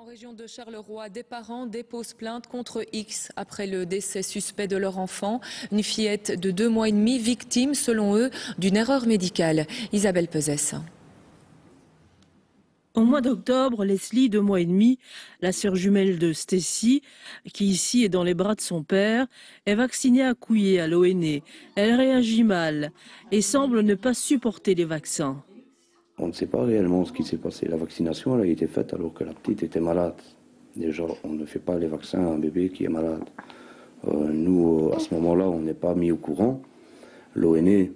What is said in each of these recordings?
En région de Charleroi, des parents déposent plainte contre X après le décès suspect de leur enfant. Une fillette de 2 mois et demi, victime, selon eux, d'une erreur médicale. Isabelle Pesès. Au mois d'octobre, Leslie, 2 mois et demi, la sœur jumelle de Stacy, qui ici est dans les bras de son père, est vaccinée à Couillé, à l'ONE. Elle réagit mal et semble ne pas supporter les vaccins. On ne sait pas réellement ce qui s'est passé. La vaccination elle a été faite alors que la petite était malade. Déjà, on ne fait pas les vaccins à un bébé qui est malade. Nous, à ce moment-là, on n'est pas mis au courant. L'ONE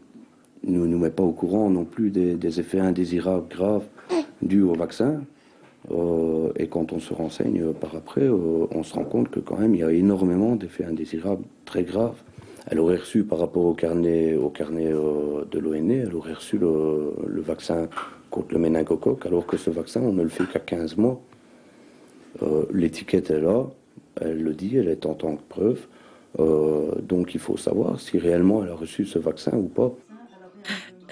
ne nous met pas au courant non plus des effets indésirables graves dus au vaccin. Et quand on se renseigne par après, on se rend compte que quand même il y a énormément d'effets indésirables très graves. Elle aurait reçu par rapport au carnet de l'ONE, elle aurait reçu le vaccin contre le méningocoque, alors que ce vaccin on ne le fait qu'à 15 mois. L'étiquette est là, elle le dit, elle est en tant que preuve. Donc il faut savoir si réellement elle a reçu ce vaccin ou pas.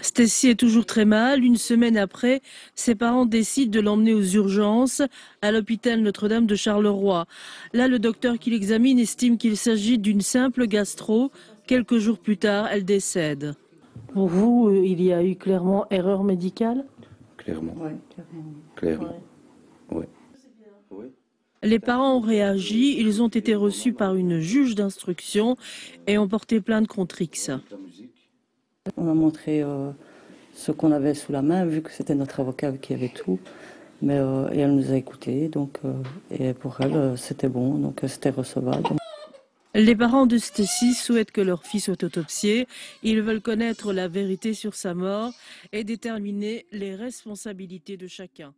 Stacy est toujours très mal. Une semaine après, ses parents décident de l'emmener aux urgences à l'hôpital Notre-Dame de Charleroi. Là, le docteur qui l'examine estime qu'il s'agit d'une simple gastro. Quelques jours plus tard, elle décède. Pour vous, il y a eu clairement erreur médicale? Clairement. Oui, Clairement. Ouais. Les parents ont réagi. Ils ont été reçus par une juge d'instruction et ont porté plainte contre X. On a montré ce qu'on avait sous la main, vu que c'était notre avocat qui avait tout. Mais et elle nous a écoutés, donc et pour elle c'était bon, donc c'était recevable. Les parents de Stacy souhaitent que leur fils soit autopsié. Ils veulent connaître la vérité sur sa mort et déterminer les responsabilités de chacun.